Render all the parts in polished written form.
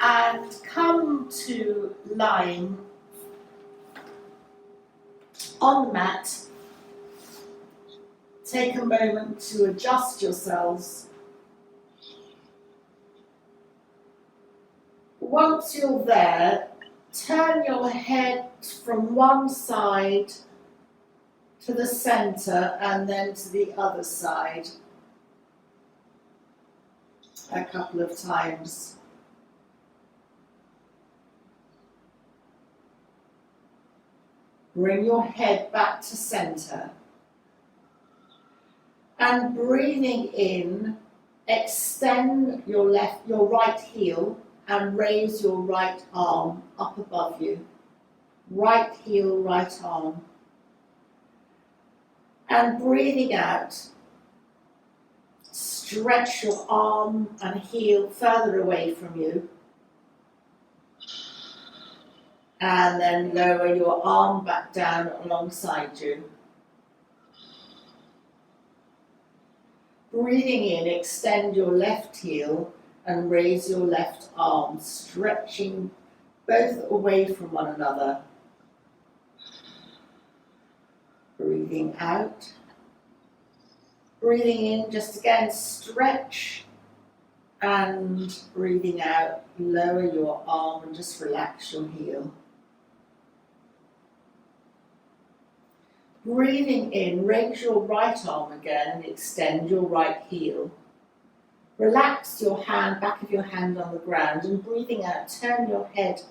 and come to lying on the mat. Take a moment to adjust yourselves. Once you're there, turn your head from one side to the centre and then to the other side a couple of times. Bring your head back to centre. And breathing in, extend your right heel and raise your right arm up above you. Right heel, right arm. And breathing out, stretch your arm and heel further away from you. And then lower your arm back down alongside you. Breathing in, extend your left heel and raise your left arm, stretching both away from one another. Breathing out. Breathing in, just again stretch, and breathing out, lower your arm and just relax your heel. Breathing in, raise your right arm again and extend your right heel. Relax your hand, back of your hand on the ground, and breathing out, turn your head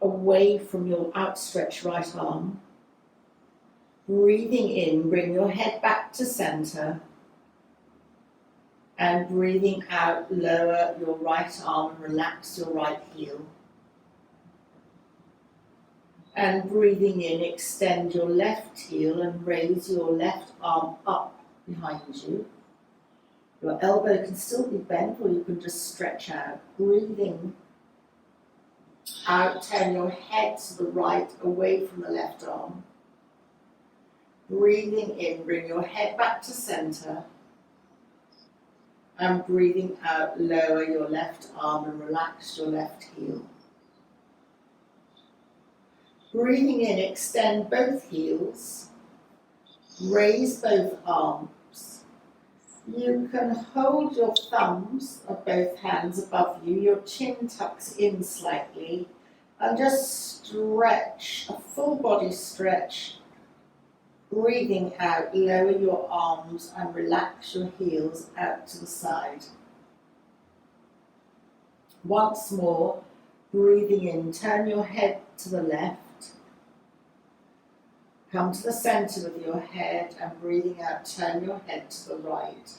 away from your outstretched right arm. Breathing in, bring your head back to centre. And breathing out, lower your right arm and relax your right heel. And breathing in, extend your left heel and raise your left arm up behind you. Your elbow can still be bent, or you can just stretch out. Breathing out, turn your head to the right, away from the left arm. Breathing in, bring your head back to centre. And breathing out, lower your left arm and relax your left heel. Breathing in, extend both heels, raise both arms. You can hold your thumbs of both hands above you, your chin tucks in slightly, and just stretch, a full body stretch. Breathing out, lower your arms and relax your heels out to the side. Once more, breathing in, turn your head to the left. Come to the centre with your head and breathing out, turn your head to the right.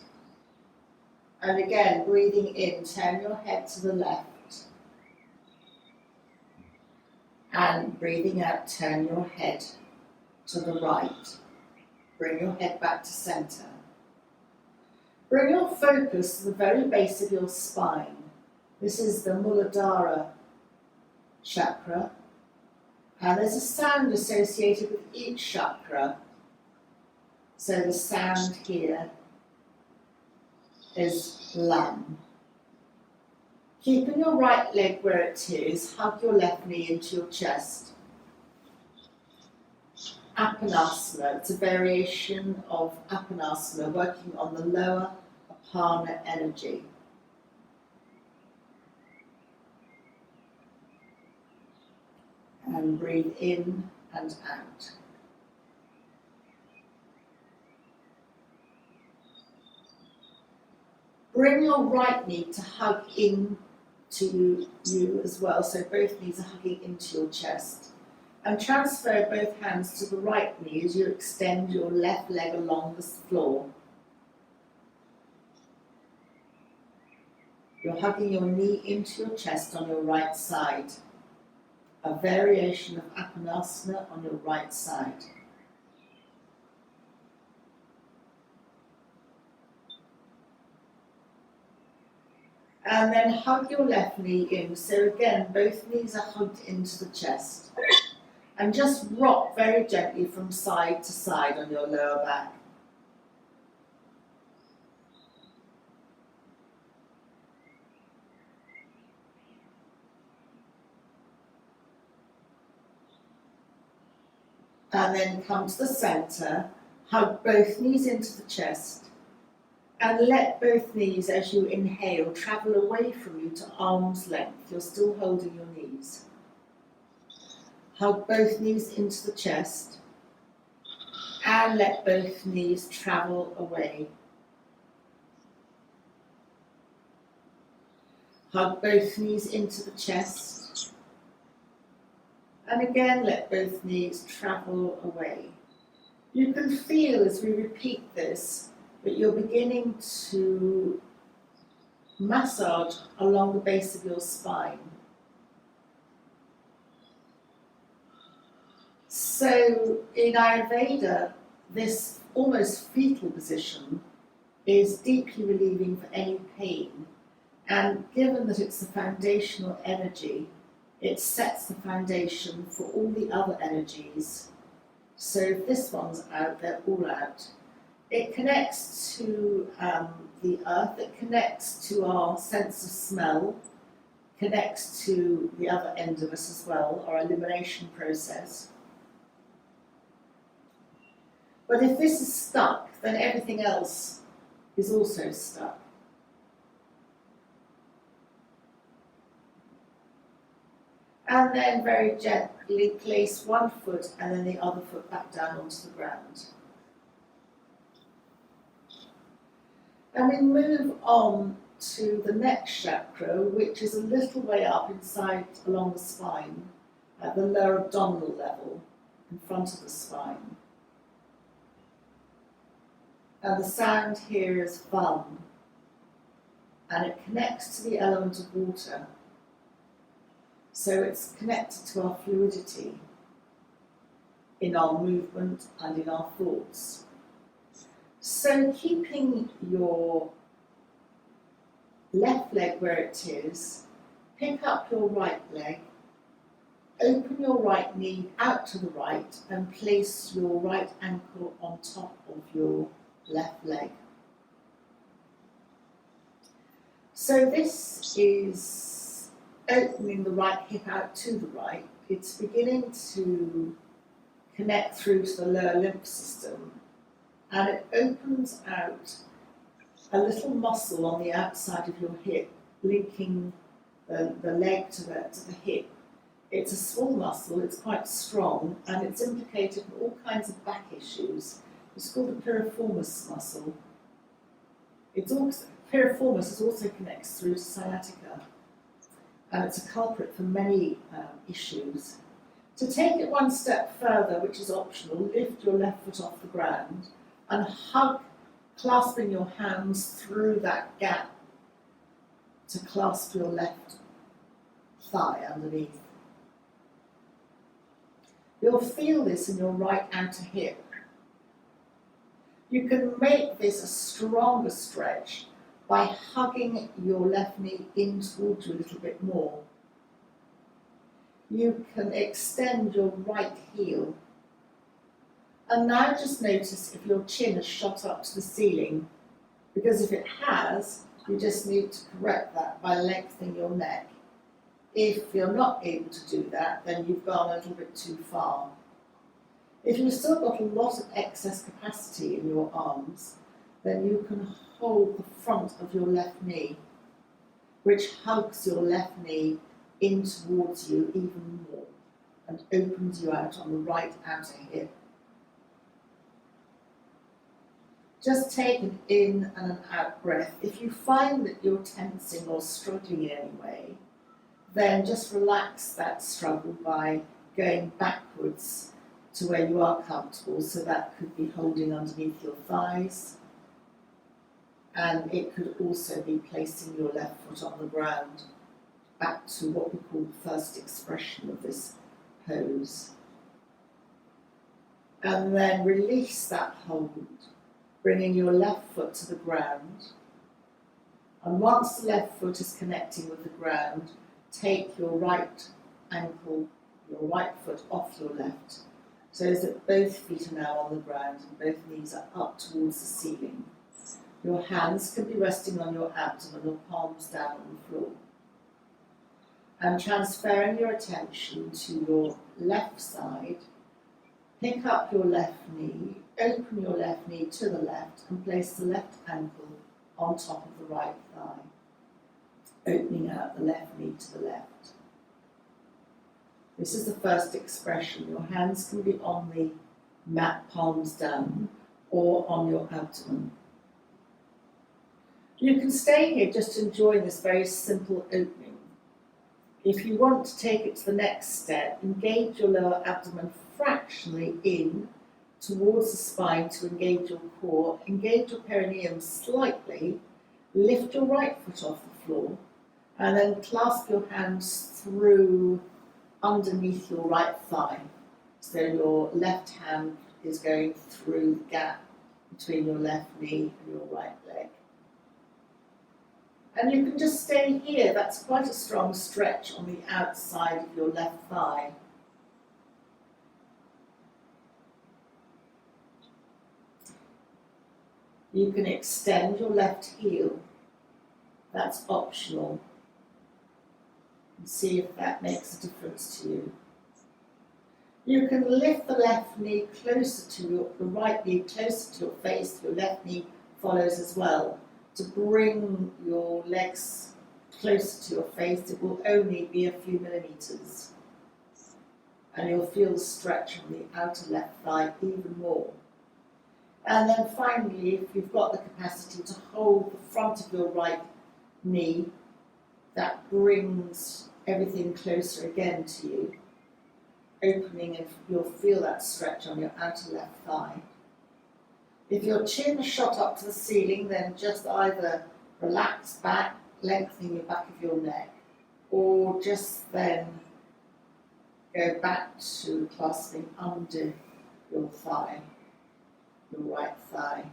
And again, breathing in, turn your head to the left. And breathing out, turn your head to the right. Bring your head back to centre. Bring your focus to the very base of your spine. This is the Muladhara chakra. And there's a sound associated with each chakra. So the sound here is Lam. Keeping your right leg where it is, hug your left knee into your chest. Apanasana, it's a variation of Apanasana, working on the lower Apana energy. And breathe in and out. Bring your right knee to hug in to you as well, so both knees are hugging into your chest. And transfer both hands to the right knee as you extend your left leg along the floor. You're hugging your knee into your chest on your right side. A variation of Apanasana on your right side. And then hug your left knee in. So again, both knees are hugged into the chest. And just rock very gently from side to side on your lower back. And then come to the centre, hug both knees into the chest, and let both knees, as you inhale, travel away from you to arm's length. You're still holding your knees. Hug both knees into the chest, and let both knees travel away. Hug both knees into the chest, and again let both knees travel away. You can feel as we repeat this that you're beginning to massage along the base of your spine. So in Ayurveda, this almost fetal position is deeply relieving for any pain. And given that it's the foundational energy, it sets the foundation for all the other energies. So if this one's out, they're all out. It connects to the earth, it connects to our sense of smell, connects to the other end of us as well, our elimination process. But if this is stuck, then everything else is also stuck. And then very gently place one foot and then the other foot back down onto the ground. And we move on to the next chakra, which is a little way up inside along the spine, at the lower abdominal level, in front of the spine. And the sound here is Vam, and it connects to the element of water. So it's connected to our fluidity in our movement and in our thoughts. So keeping your left leg where it is, pick up your right leg, open your right knee out to the right and place your right ankle on top of your left leg. So this is opening the right hip out to the right. It's beginning to connect through to the lower lymph system, and it opens out a little muscle on the outside of your hip, linking the leg to the hip. It's a small muscle, it's quite strong, and it's implicated in all kinds of back issues. It's called the piriformis muscle. Piriformis also connects through to sciatica, and it's a culprit for many issues. To take it one step further, which is optional, lift your left foot off the ground and hug, clasping your hands through that gap to clasp your left thigh underneath. You'll feel this in your right outer hip. You can make this a stronger stretch by hugging your left knee in towards you a little bit more. You can extend your right heel. And now just notice if your chin has shot up to the ceiling, because if it has, you just need to correct that by lengthening your neck. If you're not able to do that, then you've gone a little bit too far. If you've still got a lot of excess capacity in your arms, then you can hold the front of your left knee, which hugs your left knee in towards you even more and opens you out on the right outer hip. Just take an in and an out breath. If you find that you're tensing or struggling in any way, then just relax that struggle by going backwards to where you are comfortable. So that could be holding underneath your thighs, and it could also be placing your left foot on the ground, back to what we call the first expression of this pose. And then release that hold, bringing your left foot to the ground. And once the left foot is connecting with the ground, take your right ankle, your right foot off your left, so that both feet are now on the ground and both knees are up towards the ceiling. Your hands can be resting on your abdomen or palms down on the floor. And transferring your attention to your left side, Pick up your left knee, open your left knee to the left and place the left ankle on top of the right thigh, opening out the left knee to the left. This is the first expression. Your hands can be on the mat, palms down, or on your abdomen. You can stay here just enjoying this very simple opening. If you want to take it to the next step, engage your lower abdomen fractionally in towards the spine to engage your core, engage your perineum slightly, lift your right foot off the floor, and then clasp your hands through underneath your right thigh. So your left hand is going through the gap between your left knee and your right leg. And you can just stay here. That's quite a strong stretch on the outside of your left thigh. You can extend your left heel. That's optional. And see if that makes a difference to you. You can lift the left knee closer to the right knee closer to your face. Your left knee follows as well. To bring your legs closer to your face, it will only be a few millimeters. And you'll feel the stretch on the outer left thigh even more. And then finally, if you've got the capacity to hold the front of your right knee, that brings everything closer again to you, opening, and you'll feel that stretch on your outer left thigh. If your chin is shot up to the ceiling, then just either relax back, lengthening the back of your neck, or just then go back to clasping under your thigh, your right thigh.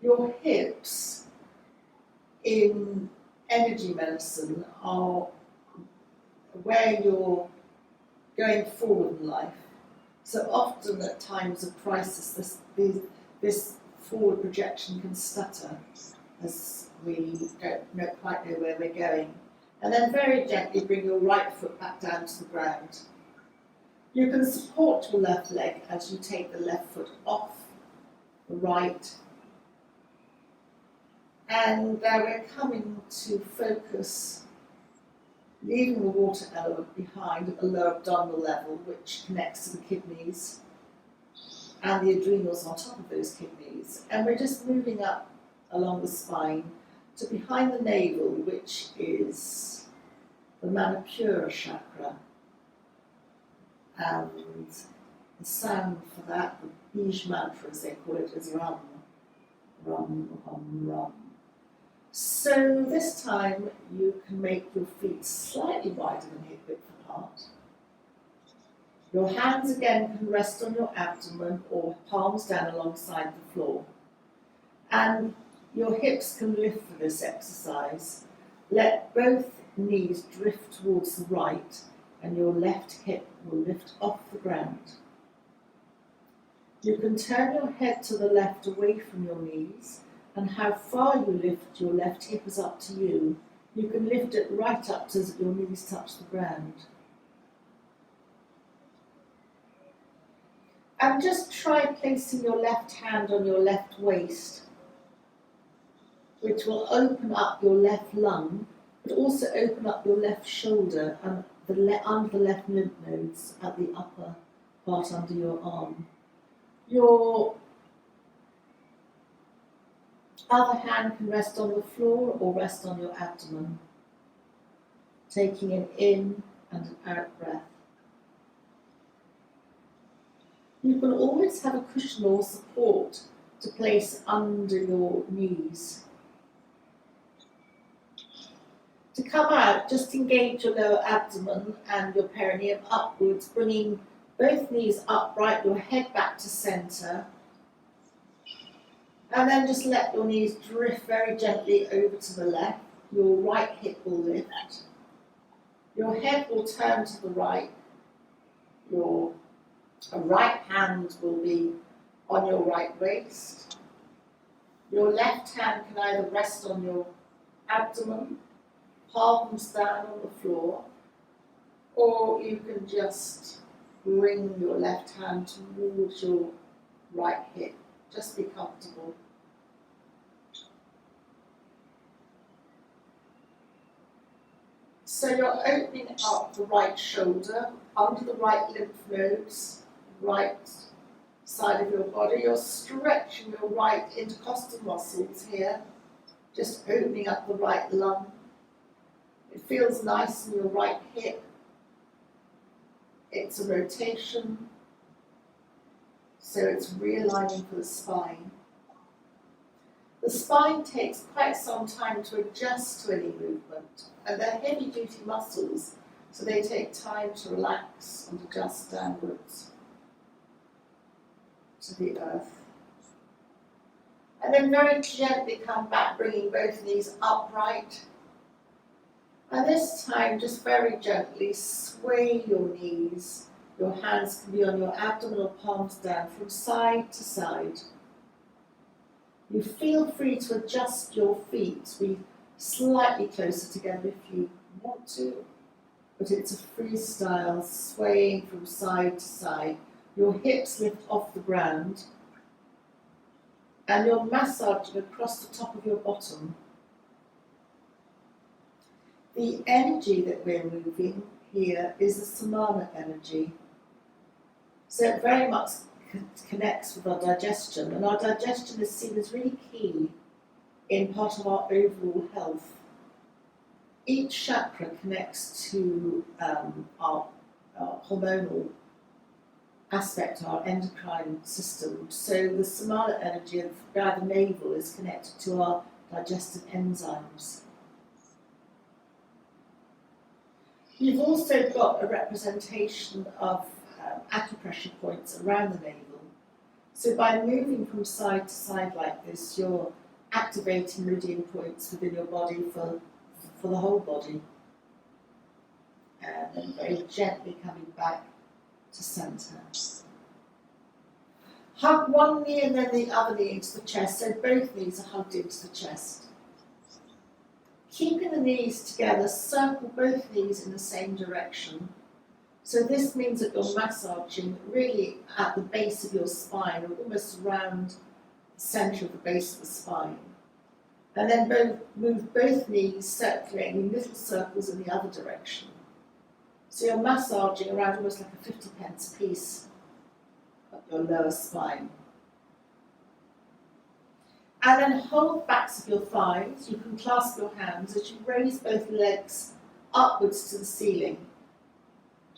Your hips in energy medicine are where you're going forward in life. So often at times of crisis, this forward projection can stutter as we don't quite know where we're going. And then very gently bring your right foot back down to the ground. You can support your left leg as you take the left foot off the right. And we're coming to focus, leaving the water element behind at the lower abdominal level, which connects to the kidneys and the adrenals on top of those kidneys. And we're just moving up along the spine to behind the navel, which is the Manipura chakra. And the sound for that, the Bij mantra as they call it, is Ram, Ram, Ram, Ram. So this time you can make your feet slightly wider than hip width apart. Your hands again can rest on your abdomen or palms down alongside the floor. And your hips can lift for this exercise. Let both knees drift towards the right and your left hip will lift off the ground. You can turn your head to the left away from your knees, and how far you lift your left hip is up to you. You can lift it right up so that your knees touch the ground. And just try placing your left hand on your left waist, which will open up your left lung, but also open up your left shoulder and under the left lymph nodes at the upper part under your arm. Your other hand can rest on the floor or rest on your abdomen, taking an in and an out breath. You can always have a cushion or support to place under your knees. To come out, just engage your lower abdomen and your perineum upwards, bringing both knees upright, your head back to center. And then just let your knees drift very gently over to the left. Your right hip will lift. Your head will turn to the right. Your right hand will be on your right waist. Your left hand can either rest on your abdomen, palms down on the floor, Or you can just bring your left hand towards your right hip. Just be comfortable. So you're opening up the right shoulder, under the right lymph nodes, right side of your body. You're stretching your right intercostal muscles here, just opening up the right lung. It feels nice in your right hip. It's a rotation, so it's realigning for the spine. The spine takes quite some time to adjust to any movement, and they're heavy-duty muscles, so they take time to relax and adjust downwards to the earth. And then very gently come back, bringing both knees upright. And this time, just very gently sway your knees. Your hands can be on your abdominal palms down from side to side. You feel free to adjust your feet to be slightly closer together if you want to, but it's a freestyle swaying from side to side. Your hips lift off the ground and you're massaging across the top of your bottom. The energy that we're moving here is the samana energy. So it very much connects with our digestion, and our digestion is seen as really key in part of our overall health. Each chakra connects to our hormonal aspect, our endocrine system. So the samana energy of the navel is connected to our digestive enzymes. You've also got a representation of acupressure points around the navel. So by moving from side to side like this, you're activating meridian points within your body for the whole body. And then very gently coming back to centre. Hug one knee and then the other knee into the chest, so both knees are hugged into the chest. Keeping the knees together, circle both knees in the same direction. So this means that you're massaging really at the base of your spine, or almost around the centre of the base of the spine. And then move both knees circulating in little circles in the other direction. So you're massaging around almost like a 50p piece up your lower spine. And then hold backs of your thighs. You can clasp your hands as you raise both legs upwards to the ceiling.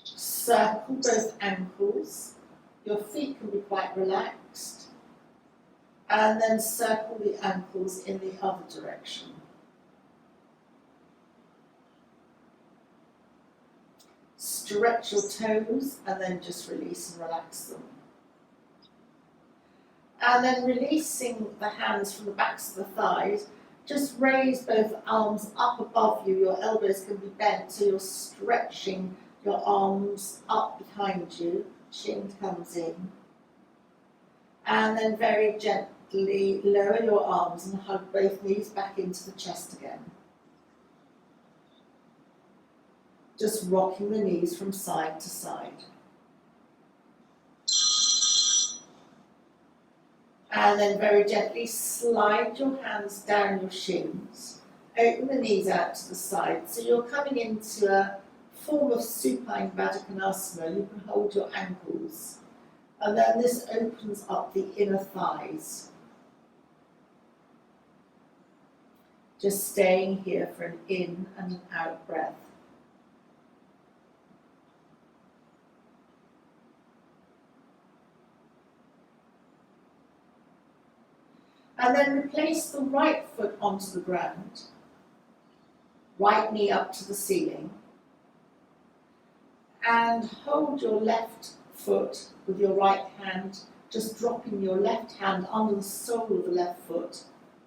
Circle both ankles. Your feet can be quite relaxed. And then circle the ankles in the other direction. Stretch your toes and then just release and relax them. And then releasing the hands from the backs of the thighs, just raise both arms up above you. Your elbows can be bent, so you're stretching your arms up behind you. Chin comes in. And then very gently lower your arms and hug both knees back into the chest again. Just rocking the knees from side to side. And then very gently slide your hands down your shins. Open the knees out to the side. So you're coming into a form of supine Baddha Konasana. You can hold your ankles. And then this opens up the inner thighs. Just staying here for an in and an out breath. And then replace the right foot onto the ground, right knee up to the ceiling, and hold your left foot with your right hand, just dropping your left hand under the sole of the left foot.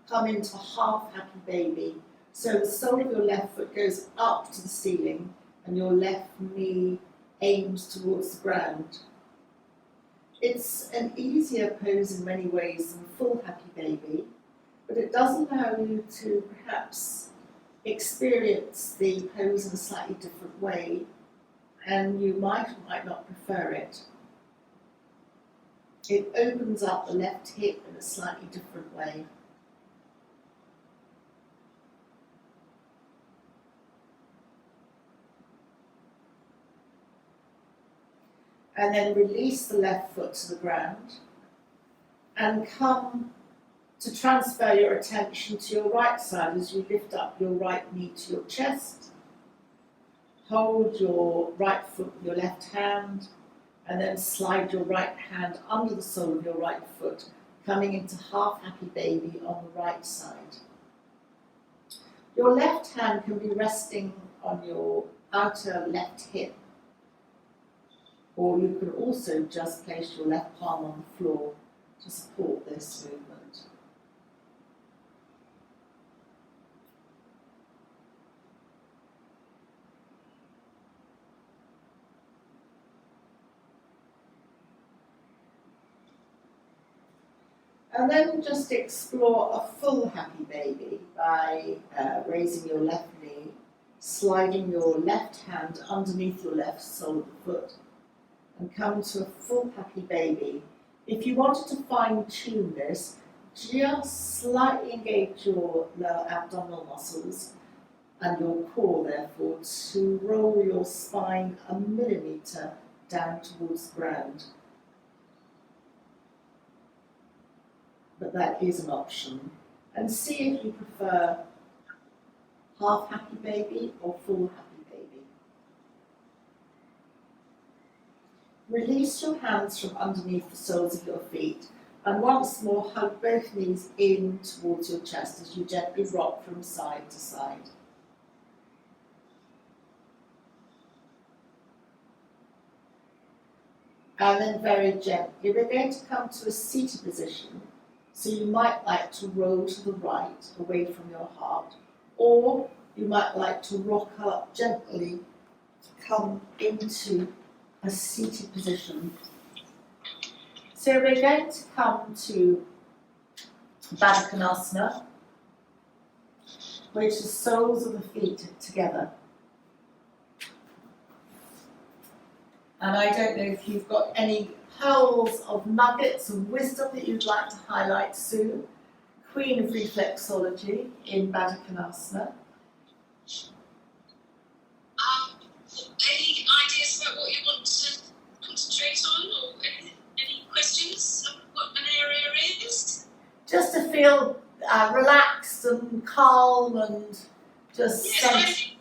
Come into half happy baby. So the sole of your left foot goes up to the ceiling and your left knee aims towards the ground. It's an easier pose in many ways than full happy baby, but it does allow you to perhaps experience the pose in a slightly different way and you might or might not prefer it. It opens up the left hip in a slightly different way. And then release the left foot to the ground and come to transfer your attention to your right side as you lift up your right knee to your chest. Hold your right foot with your left hand and then slide your right hand under the sole of your right foot, coming into half happy baby on the right side. Your left hand can be resting on your outer left hip, or you can also just place your left palm on the floor to support this movement. And then just explore a full happy baby by raising your left knee, sliding your left hand underneath your left sole of the foot, and come to a full happy baby. If you wanted to fine tune this, just slightly engage your lower abdominal muscles and your core, therefore, to roll your spine a millimetre down towards the ground. But that is an option. And see if you prefer half happy baby or full happy baby. Release your hands from underneath the soles of your feet and once more hug both knees in towards your chest as you gently rock from side to side. And then very gently, we're going to come to a seated position. So you might like to roll to the right, away from your heart, or you might like to rock up gently to come into a seated position. So we're going to come to Baddha Konasana, which is soles of the feet together. And I don't know if you've got any pearls of nuggets of wisdom that you'd like to highlight soon. Queen of reflexology in Baddha Konasana. Any ideas about what you want to concentrate on, or any questions of what an area is? Just to feel relaxed and calm and just I think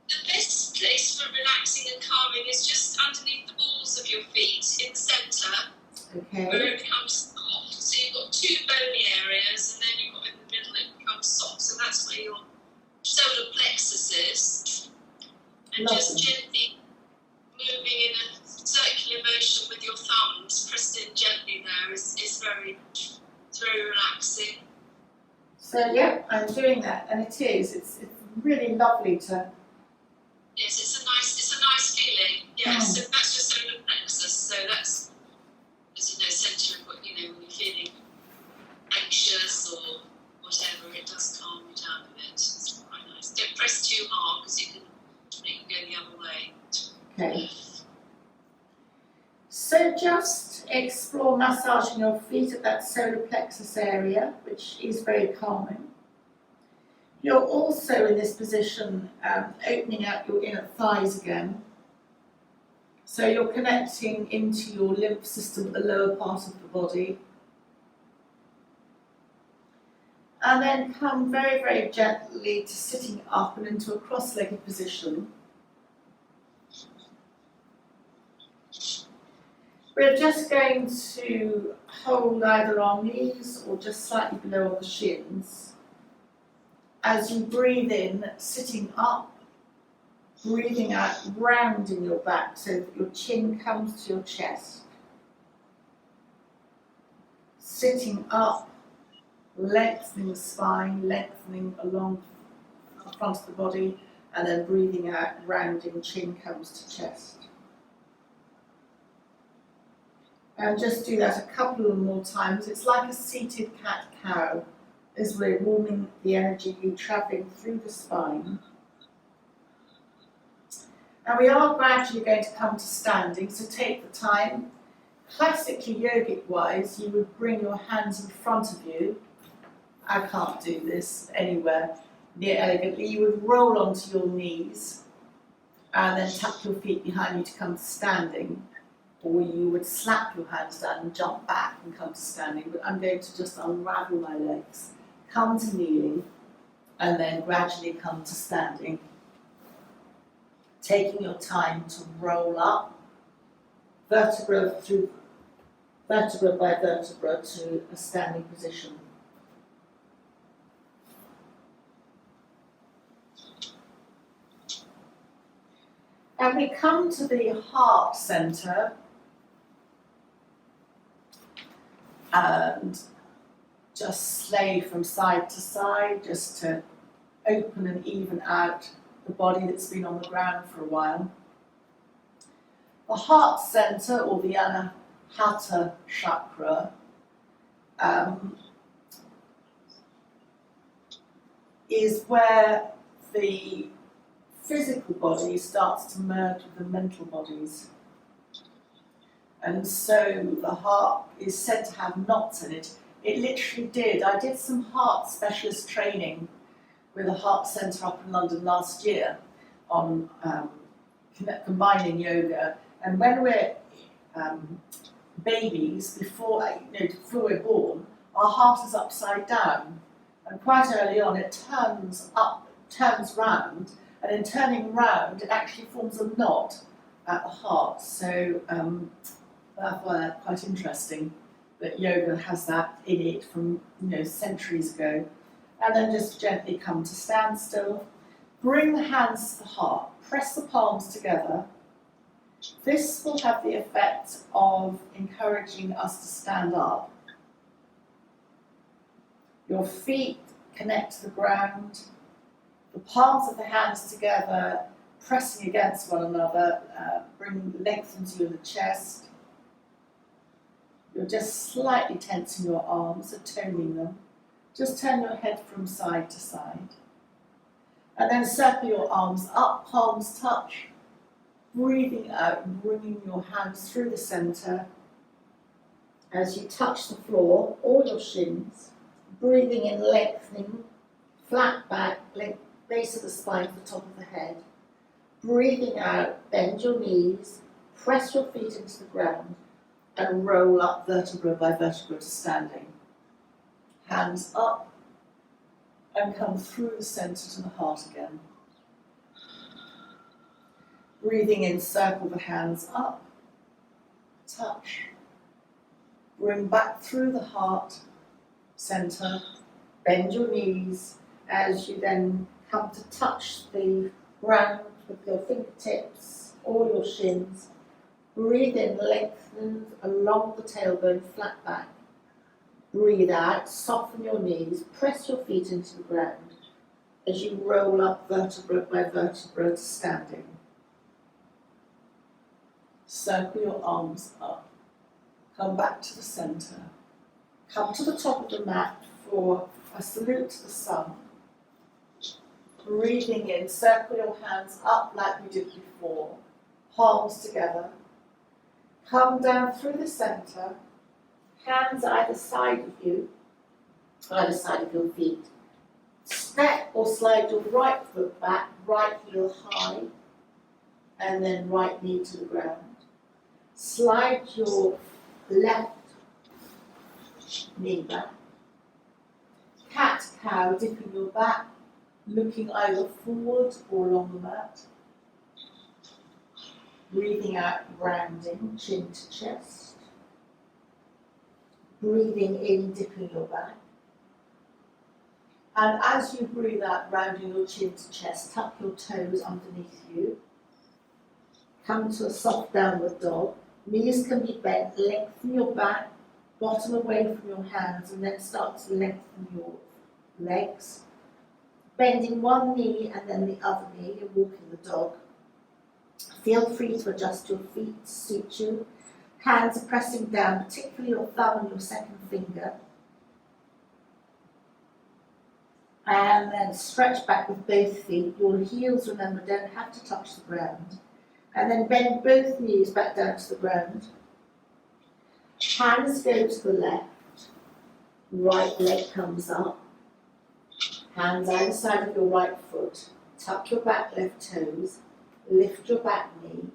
the best place for relaxing and calming is just underneath the balls of your feet in the centre, where it becomes soft. So you've got two bony areas, and then you've got in the middle it becomes soft. So that's where your solar plexus is. And just gently moving in a circular motion with your thumbs pressed in gently there is very relaxing. So yeah, I'm doing that, and it's really lovely to. Yes, it's a nice feeling. Yes, so that's your solar plexus. So that's, as you know, centre of what when you're feeling anxious or whatever, it does calm you down a bit. It's quite nice. Don't press too hard because it can go the other way. Okay. So just explore massaging your feet at that solar plexus area, which is very calming. You're also in this position opening out your inner thighs again. So you're connecting into your lymph system at the lower part of the body. And then come very, very gently to sitting up and into a cross-legged position. We're just going to hold either our knees or just slightly below our shins. As you breathe in, sitting up, breathing out, rounding your back so that your chin comes to your chest. Sitting up, lengthening the spine, lengthening along the front of the body, and then breathing out, rounding, chin comes to chest. And just do that a couple of more times. It's like a seated cat-cow as we're warming the energy travelling through the spine. And we are gradually going to come to standing, so take the time. Classically, yogic-wise, you would bring your hands in front of you. I can't do this anywhere near elegantly. You would roll onto your knees and then tuck your feet behind you to come to standing. Or you would slap your hands down and jump back and come to standing. But I'm going to just unravel my legs, come to kneeling, and then gradually come to standing. Taking your time to roll up, vertebra by vertebra to a standing position. And we come to the heart center and just sway from side to side, just to open and even out the body that's been on the ground for a while. The heart center, or the Anahata chakra, is where the physical body starts to merge with the mental bodies. And so the heart is said to have knots in it. It literally did. I did some heart specialist training with a heart centre up in London last year on combining yoga. And when we're babies, before we're born, our heart is upside down. And quite early on, it turns round, and in turning round, it actually forms a knot at the heart. So that's quite interesting that yoga has that in it from centuries ago. And then just gently come to standstill. Bring the hands to the heart. Press the palms together. This will have the effect of encouraging us to stand up. Your feet connect to the ground. The palms of the hands together, pressing against one another, bring length into your chest. You're just slightly tensing your arms, so toning them. Just turn your head from side to side. And then circle your arms up, palms touch. Breathing out and bringing your hands through the center as you touch the floor, all your shins. Breathing in, lengthening, flat back, base of the spine to the top of the head. Breathing out, bend your knees, press your feet into the ground, and roll up vertebra by vertebra to standing. Hands up, and come through the center to the heart again. Breathing in, circle the hands up, touch, bring back through the heart, center, bend your knees as you then come to touch the ground with your fingertips or your shins. Breathe in, lengthen along the tailbone, flat back. Breathe out, soften your knees, press your feet into the ground as you roll up vertebra by vertebra to standing. Circle your arms up. Come back to the center. Come to the top of the mat for a salute to the sun. Breathing in, circle your hands up like we did before, palms together. Come down through the center, hands either side of you, either side of your feet. Step or slide your right foot back, right heel high, and then right knee to the ground. Slide your left knee back. Cat-cow, dipping your back, looking either forward or along the mat. Breathing out, rounding, chin to chest. Breathing in, dipping your back. And as you breathe out, rounding your chin to chest, tuck your toes underneath you. Come to a soft downward dog. Knees can be bent, lengthen your back, bottom away from your hands, and then start to lengthen your legs. Bending one knee and then the other knee, you're walking the dog. Feel free to adjust your feet to suit you. Hands are pressing down, particularly your thumb and your second finger. And then stretch back with both feet. Your heels, remember, don't have to touch the ground. And then bend both knees back down to the ground. Hands go to the left. Right leg comes up. Hands either side of your right foot. Tuck your back left toes. Lift your back knee.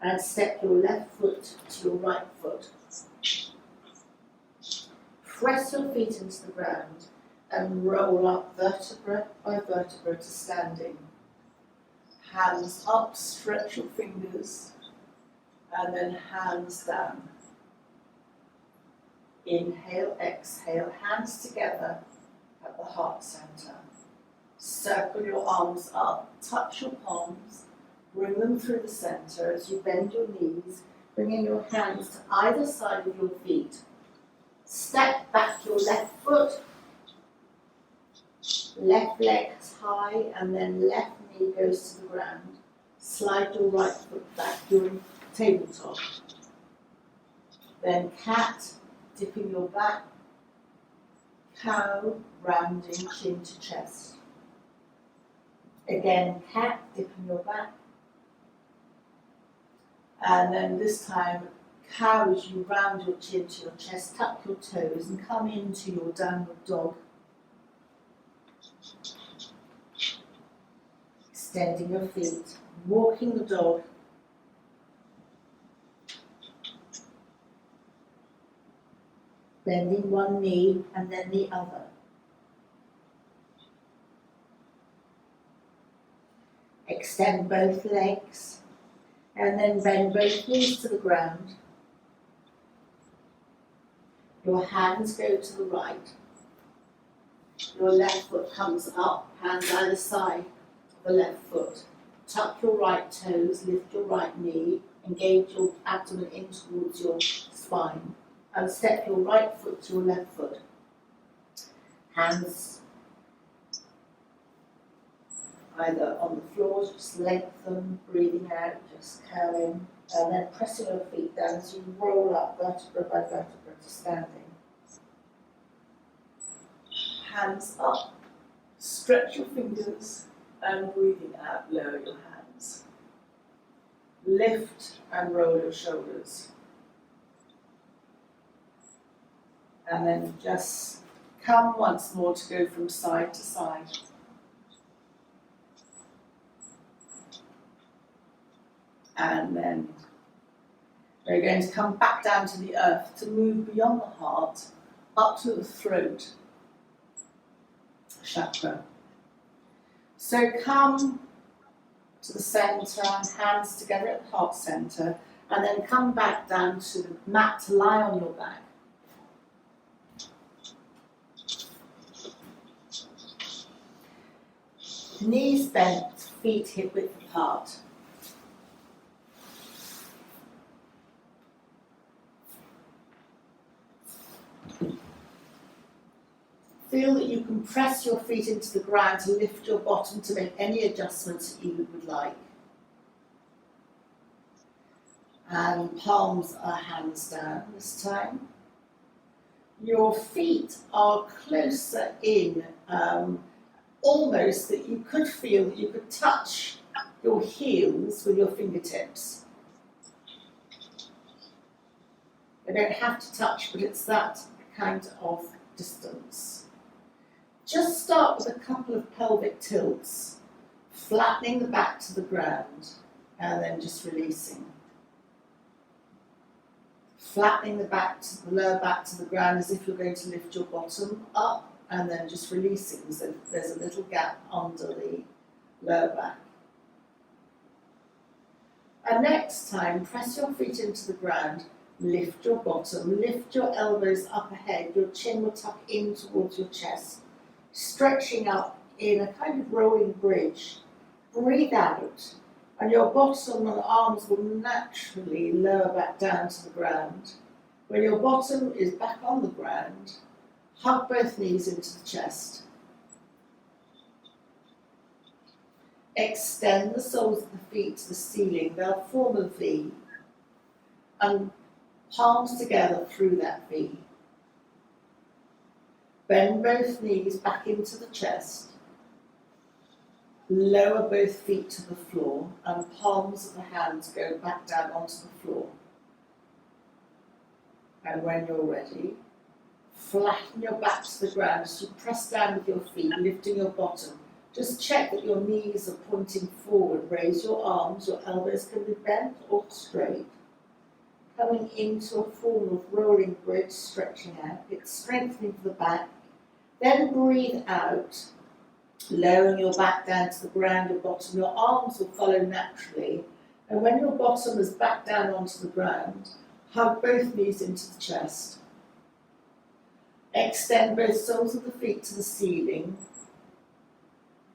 And step your left foot to your right foot. Press your feet into the ground and roll up vertebra by vertebra to standing. Hands up, stretch your fingers, and then hands down. Inhale, exhale, hands together at the heart center. Circle your arms up, touch your palms, bring them through the center as you bend your knees, bringing your hands to either side of your feet. Step back your left foot, left leg high, and then left knee goes to the ground. Slide your right foot back, doing tabletop. Then cat, dipping your back, cow, rounding chin to chest. Again, cat, dipping your back. And then this time, cow as you round your chin to your chest, tuck your toes and come into your downward dog. Extending your feet, walking the dog. Bending one knee and then the other. Extend both legs and then bend both knees to the ground. Your hands go to the right. Your left foot comes up, hands either side of the left foot. Tuck your right toes, lift your right knee, engage your abdomen in towards your spine. And step your right foot to your left foot. Hands either on the floor, just lengthen, breathing out, just curling, and then pressing your feet down as you roll up vertebra by vertebra to standing. Hands up, stretch your fingers, and breathing out, lower your hands. Lift and roll your shoulders. And then just come once more to go from side to side. And then we're going to come back down to the earth to move beyond the heart, up to the throat chakra. So come to the center, hands together at the heart center, and then come back down to the mat to lie on your back. Knees bent, feet hip width apart. Feel that you can press your feet into the ground to lift your bottom to make any adjustments that you would like. And palms are hands down this time. Your feet are closer in, almost that you could feel that you could touch your heels with your fingertips. They don't have to touch, but it's that kind of distance. Just start with a couple of pelvic tilts, flattening the back to the ground, and then just releasing. Flattening the back to the lower back to the ground as if you're going to lift your bottom up, and then just releasing, so there's a little gap under the lower back. And next time, press your feet into the ground, lift your bottom, lift your elbows up ahead, your chin will tuck in towards your chest, stretching up in a kind of rolling bridge. Breathe out, and your bottom and arms will naturally lower back down to the ground. When your bottom is back on the ground, hug both knees into the chest. Extend the soles of the feet to the ceiling. They'll form a V. And palms together through that V. Bend both knees back into the chest. lower both feet to the floor and palms of the hands go back down onto the floor. And when you're ready, flatten your back to the ground as you press down with your feet, lifting your bottom. Just check that your knees are pointing forward. Raise your arms, your elbows can be bent or straight. Coming into a form of rolling bridge, stretching out. It's strengthening the back. Then breathe out, lowering your back down to the ground, your bottom. Your arms will follow naturally. And when your bottom is back down onto the ground, hug both knees into the chest. Extend both soles of the feet to the ceiling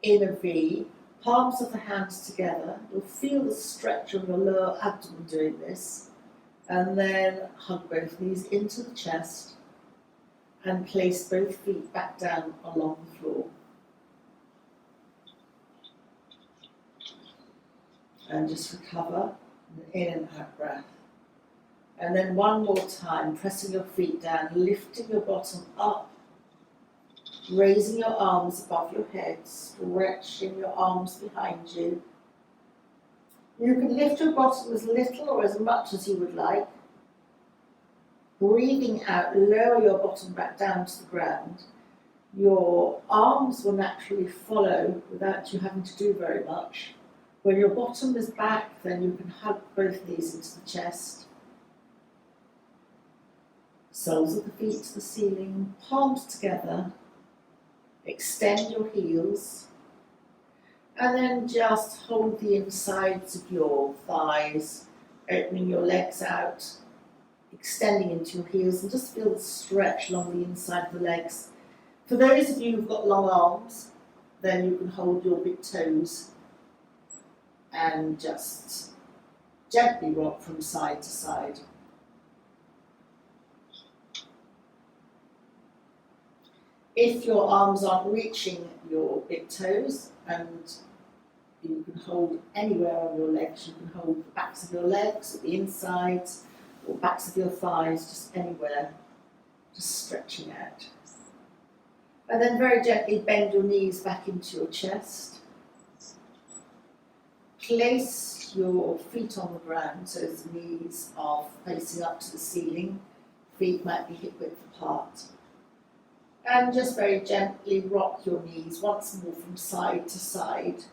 in a V, palms of the hands together. You'll feel the stretch of your lower abdomen doing this. And then hug both knees into the chest and place both feet back down along the floor. And just recover, in and out breath. And then one more time, pressing your feet down, lifting your bottom up, raising your arms above your head, stretching your arms behind you. You can lift your bottom as little or as much as you would like. Breathing out, lower your bottom back down to the ground. Your arms will naturally follow without you having to do very much. When your bottom is back, then you can hug both knees into the chest. Soles of the feet to the ceiling, palms together. Extend your heels. And then just hold the insides of your thighs, opening your legs out, extending into your heels, and just feel the stretch along the inside of the legs. For those of you who've got long arms, then you can hold your big toes and just gently rock from side to side. If your arms aren't reaching your big toes, and you can hold anywhere on your legs, you can hold the backs of your legs, or the insides, or backs of your thighs, just anywhere, just stretching out. And then very gently bend your knees back into your chest. Place your feet on the ground so the knees are facing up to the ceiling. Feet might be hip width apart. And just very gently rock your knees once more from side to side.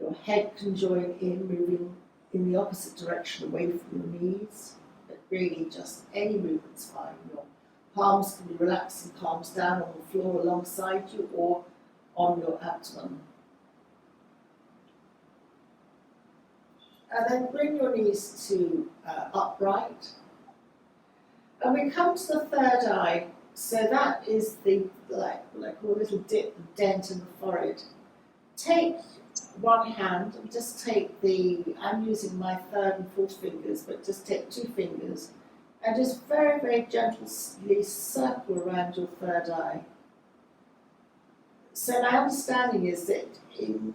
Your head can join in, moving in the opposite direction away from your knees. But really just any movement's fine. Your palms can be relaxing, palms down on the floor alongside you or on your abdomen. And then bring your knees to upright. And we come to the third eye. So that is the, like what I call a little dent in the forehead. Take one hand and just take I'm using my third and fourth fingers, but just take 2 fingers and just very, very gently circle around your third eye. So my understanding is that you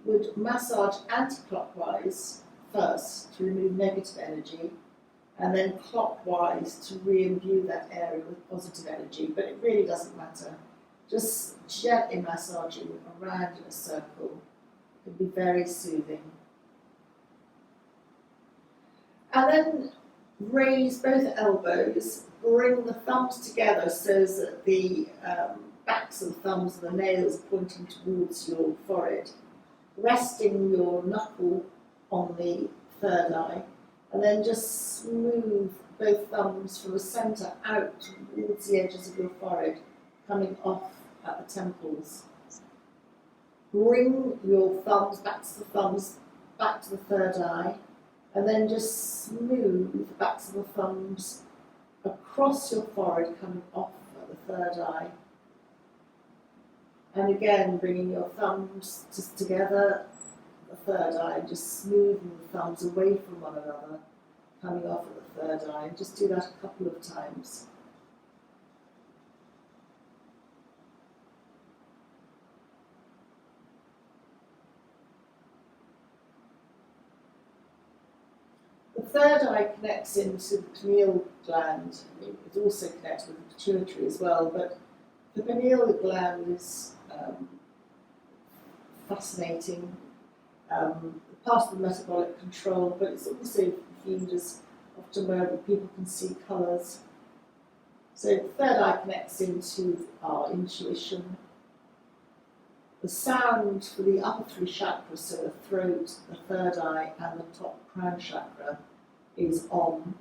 would massage anti-clockwise first to remove negative energy, and then clockwise to re-imbue that area with positive energy, but it really doesn't matter. Just gently massaging around in a circle can be very soothing. And then raise both elbows, bring the thumbs together so that the backs of the thumbs and the nails are pointing towards your forehead, resting your knuckle on the third eye. And then just smooth both thumbs from the centre out towards the edges of your forehead, coming off at the temples. Bring your thumbs back to the third eye, and then just smooth the backs of the thumbs across your forehead, coming off at the third eye. And again, bringing your thumbs just together, the third eye, and just smoothing the thumbs away from one another, coming off at the third eye. And just do that a couple of times. The third eye connects into the pineal gland. It also connects with the pituitary as well, but the pineal gland is fascinating part of the metabolic control, but it's also viewed as often where people can see colours. So the third eye connects into our intuition. The sound for the upper three chakras, so the throat, the third eye, and the top crown chakra, is Om.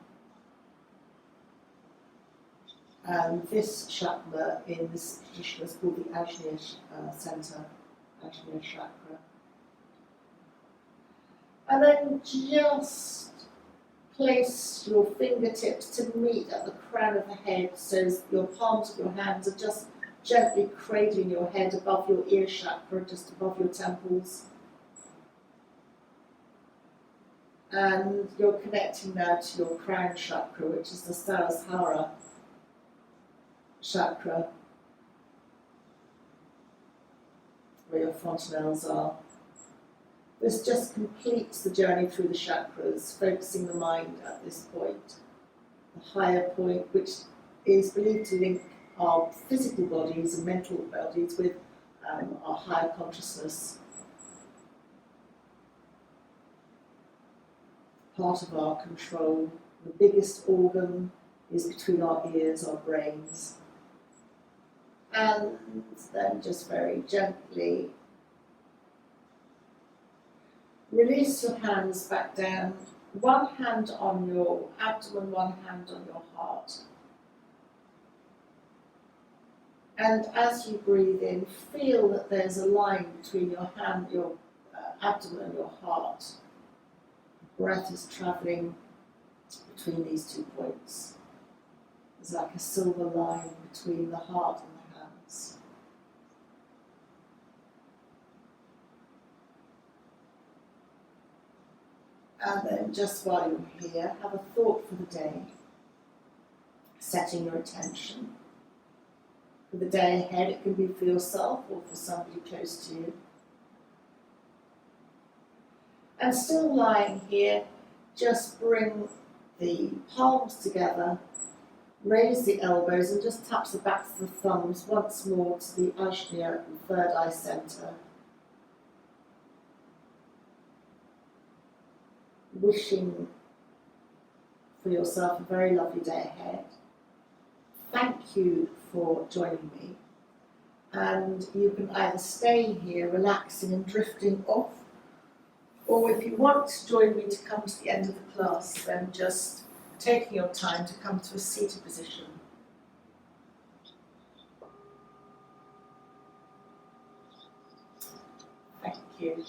And this chakra in this tradition is called the Ajna Center, Ajna Chakra. And then just place your fingertips to meet at the crown of the head, so your palms of your hands are just gently cradling your head above your ear chakra, just above your temples. And you're connecting now to your crown chakra, which is the Sahasrara chakra, where your fontanelles are. This just completes the journey through the chakras, focusing the mind at this point, the higher point, which is believed to link our physical bodies and mental bodies with our higher consciousness. Part of our control. The biggest organ is between our ears, our brains. And then just very gently release your hands back down, one hand on your abdomen, one hand on your heart. And as you breathe in, feel that there's a line between your hand, your abdomen and your heart. The breath is travelling between these 2 points. There's like a silver line between the heart and the hands. And then just while you're here, have a thought for the day, setting your attention. For the day ahead, it can be for yourself or for somebody close to you. And still lying here, just bring the palms together, raise the elbows and just touch the backs of the thumbs once more to the Ajna, the third eye center. Wishing for yourself a very lovely day ahead. Thank you for joining me. And you can either stay here relaxing and drifting off, or if you want to join me to come to the end of the class, then just taking your time to come to a seated position. Thank you.